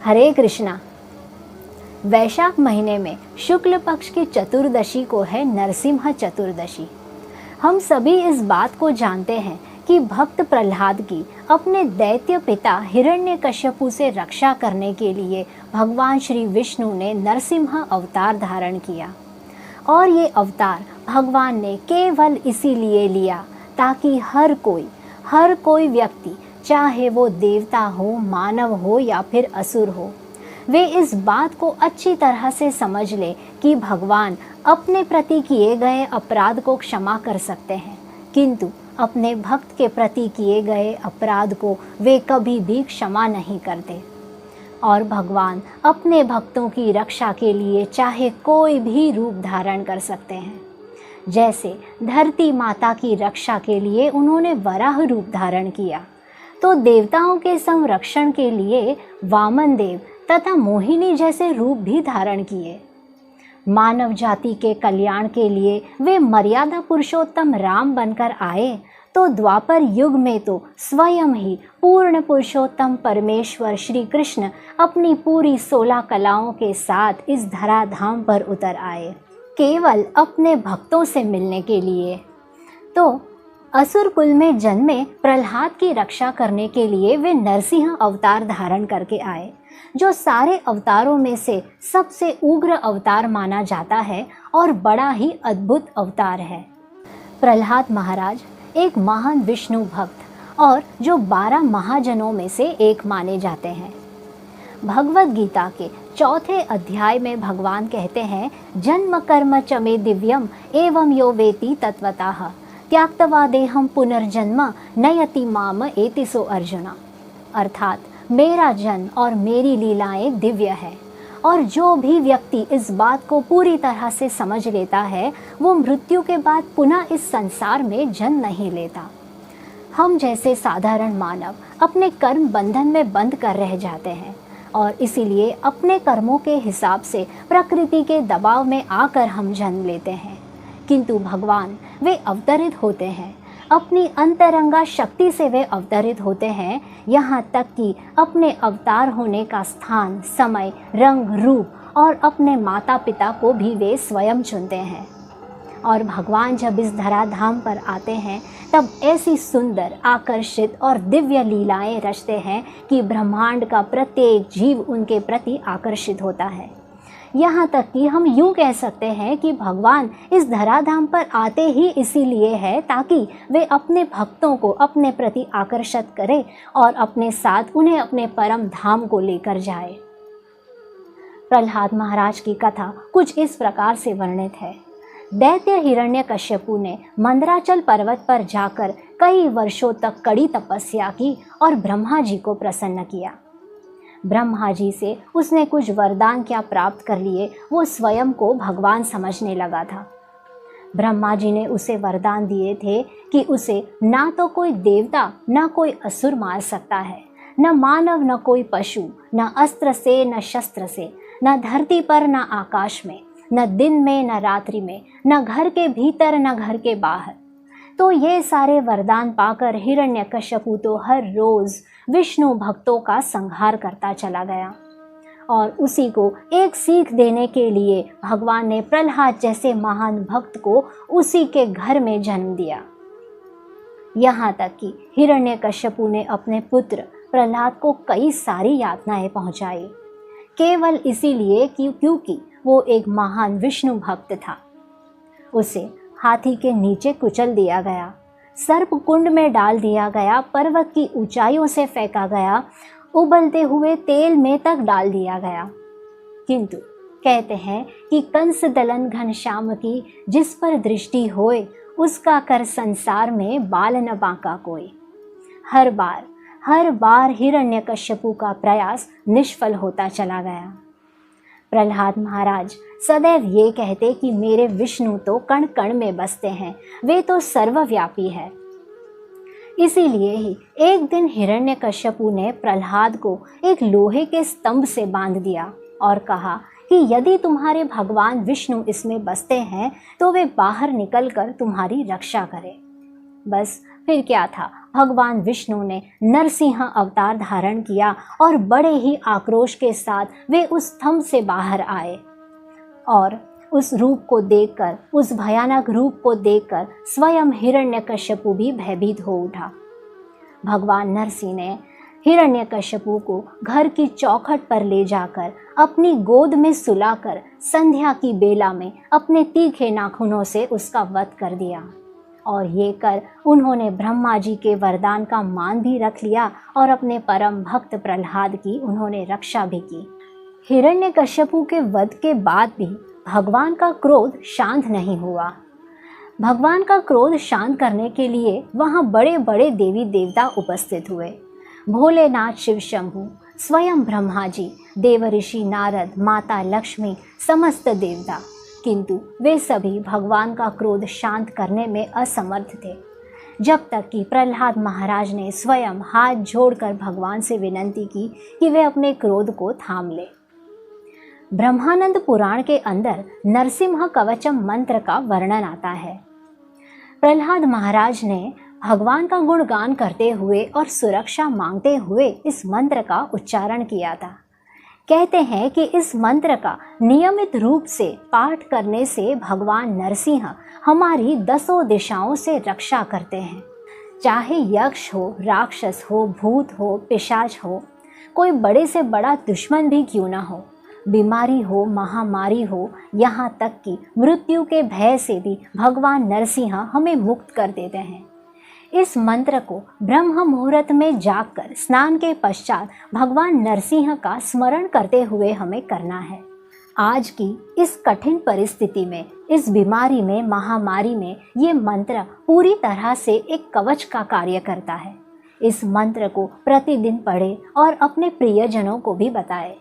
हरे कृष्णा। वैशाख महीने में शुक्ल पक्ष की चतुर्दशी को है नरसिम्हा चतुर्दशी। हम सभी इस बात को जानते हैं कि भक्त प्रहलाद की अपने दैत्य पिता हिरण्यकश्यपु से रक्षा करने के लिए भगवान श्री विष्णु ने नरसिम्हा अवतार धारण किया। और ये अवतार भगवान ने केवल इसीलिए लिया ताकि हर कोई व्यक्ति, चाहे वो देवता हो, मानव हो या फिर असुर हो, वे इस बात को अच्छी तरह से समझ ले कि भगवान अपने प्रति किए गए अपराध को क्षमा कर सकते हैं, किंतु अपने भक्त के प्रति किए गए अपराध को वे कभी भी क्षमा नहीं करते। और भगवान अपने भक्तों की रक्षा के लिए चाहे कोई भी रूप धारण कर सकते हैं। जैसे धरती माता की रक्षा के लिए उन्होंने वराह रूप धारण किया, तो देवताओं के संरक्षण के लिए वामन देव तथा मोहिनी जैसे रूप भी धारण किए। मानव जाति के कल्याण के लिए वे मर्यादा पुरुषोत्तम राम बनकर आए, तो द्वापर युग में तो स्वयं ही पूर्ण पुरुषोत्तम परमेश्वर श्री कृष्ण अपनी पूरी 16 कलाओं के साथ इस धराधाम पर उतर आए, केवल अपने भक्तों से मिलने के लिए। तो असुर कुल में जन्मे प्रहलाद की रक्षा करने के लिए वे नरसिंह अवतार धारण करके आए, जो सारे अवतारों में से सबसे उग्र अवतार माना जाता है और बड़ा ही अद्भुत अवतार है। प्रहलाद महाराज एक महान विष्णु भक्त और जो 12 महाजनों में से एक माने जाते हैं। भगवद गीता के 4 अध्याय में भगवान कहते हैं, जन्म कर्म च मे दिव्यम एवं यो वेति तत्वतः त्याक्तवा देहम पुनर्जन्म नयति माम एति सो अर्जुना। अर्थात मेरा जन्म और मेरी लीलाएं दिव्य है, और जो भी व्यक्ति इस बात को पूरी तरह से समझ लेता है वो मृत्यु के बाद पुनः इस संसार में जन्म नहीं लेता। हम जैसे साधारण मानव अपने कर्म बंधन में बंद कर रह जाते हैं और इसीलिए अपने कर्मों के हिसाब से प्रकृति के दबाव में आकर हम जन्म लेते हैं, किंतु भगवान वे अवतरित होते हैं, अपनी अंतरंगा शक्ति से वे अवतरित होते हैं। यहाँ तक कि अपने अवतार होने का स्थान, समय, रंग, रूप और अपने माता पिता को भी वे स्वयं चुनते हैं। और भगवान जब इस धराधाम पर आते हैं तब ऐसी सुंदर, आकर्षित और दिव्य लीलाएं रचते हैं कि ब्रह्मांड का प्रत्येक जीव उनके प्रति आकर्षित होता है। यहाँ तक कि हम यूँ कह सकते हैं कि भगवान इस धराधाम पर आते ही इसीलिए है ताकि वे अपने भक्तों को अपने प्रति आकर्षित करें और अपने साथ उन्हें अपने परम धाम को लेकर जाए। प्रहलाद महाराज की कथा कुछ इस प्रकार से वर्णित है। दैत्य हिरण्यकश्यपु ने मंदराचल पर्वत पर जाकर कई वर्षों तक कड़ी तपस्या की और ब्रह्मा जी को प्रसन्न किया। ब्रह्मा जी से उसने कुछ वरदान क्या प्राप्त कर लिए, वो स्वयं को भगवान समझने लगा था। ब्रह्मा जी ने उसे वरदान दिए थे कि उसे ना तो कोई देवता ना कोई असुर मार सकता है, न मानव न कोई पशु, न अस्त्र से न शस्त्र से, न धरती पर न आकाश में, न दिन में न रात्रि में, न घर के भीतर न घर के बाहर। तो ये सारे वरदान पाकर हिरण्यकश्यपु तो हर रोज विष्णु भक्तों का संहार करता चला गया, और उसी को एक सीख देने के लिए भगवान ने प्रहलाद जैसे महान भक्त को उसी के घर में जन्म दिया। यहाँ तक कि हिरण्यकश्यपु ने अपने पुत्र प्रहलाद को कई सारी यातनाएं पहुंचाई, केवल इसीलिए क्योंकि वो एक महान विष्णु भक्त था। उसे हाथी के नीचे कुचल दिया गया, सर्प कुंड में डाल दिया गया, पर्वत की ऊंचाइयों से फेंका गया, उबलते हुए तेल में तक डाल दिया गया। किंतु कहते हैं कि कंस दलन घनश्याम की जिस पर दृष्टि होए, उसका कर संसार में बाल न बांका कोई। हर बार हिरण्यकश्यपु का प्रयास निष्फल होता चला गया। प्रहलाद महाराज सदैव ये कहते कि मेरे विष्णु तो कण कण में बसते हैं, वे तो सर्वव्यापी है। इसीलिए ही एक दिन हिरण्यकश्यपु ने प्रहलाद को एक लोहे के स्तंभ से बांध दिया और कहा कि यदि तुम्हारे भगवान विष्णु इसमें बसते हैं तो वे बाहर निकलकर तुम्हारी रक्षा करें। बस फिर क्या था, भगवान विष्णु ने नरसिंह अवतार धारण किया और बड़े ही आक्रोश के साथ वे उस स्तंभ से बाहर आए और उस रूप को देखकर, उस भयानक रूप को देखकर स्वयं हिरण्यकश्यपु भी भयभीत हो उठा। भगवान नरसिंह ने हिरण्यकश्यपु को घर की चौखट पर ले जाकर अपनी गोद में सुलाकर संध्या की बेला में अपने तीखे नाखूनों से उसका वध कर दिया। और ये कर उन्होंने ब्रह्मा जी के वरदान का मान भी रख लिया और अपने परम भक्त प्रहलाद की उन्होंने रक्षा भी की। हिरण्यकश्यपु के वध के बाद भी भगवान का क्रोध शांत नहीं हुआ। भगवान का क्रोध शांत करने के लिए वहाँ बड़े बड़े देवी देवता उपस्थित हुए। भोलेनाथ शिव शंभु, स्वयं ब्रह्मा जी, देवऋषि नारद, माता लक्ष्मी, समस्त देवता, किंतु वे सभी भगवान का क्रोध शांत करने में असमर्थ थे, जब तक कि प्रहलाद महाराज ने स्वयं हाथ जोड़कर भगवान से विनती की कि वे अपने क्रोध को थाम ले। ब्रह्मानंद पुराण के अंदर नरसिंह कवचम मंत्र का वर्णन आता है। प्रहलाद महाराज ने भगवान का गुणगान करते हुए और सुरक्षा मांगते हुए इस मंत्र का उच्चारण किया था। कहते हैं कि इस मंत्र का नियमित रूप से पाठ करने से भगवान नरसिंह हमारी 10 दिशाओं से रक्षा करते हैं। चाहे यक्ष हो, राक्षस हो, भूत हो, पिशाच हो, कोई बड़े से बड़ा दुश्मन भी क्यों ना हो, बीमारी हो, महामारी हो, यहाँ तक कि मृत्यु के भय से भी भगवान नरसिंह हमें मुक्त कर देते हैं। इस मंत्र को ब्रह्म मुहूर्त में जागकर स्नान के पश्चात भगवान नरसिंह का स्मरण करते हुए हमें करना है। आज की इस कठिन परिस्थिति में, इस बीमारी में, महामारी में ये मंत्र पूरी तरह से एक कवच का कार्य करता है। इस मंत्र को प्रतिदिन पढ़े और अपने प्रियजनों को भी बताएं।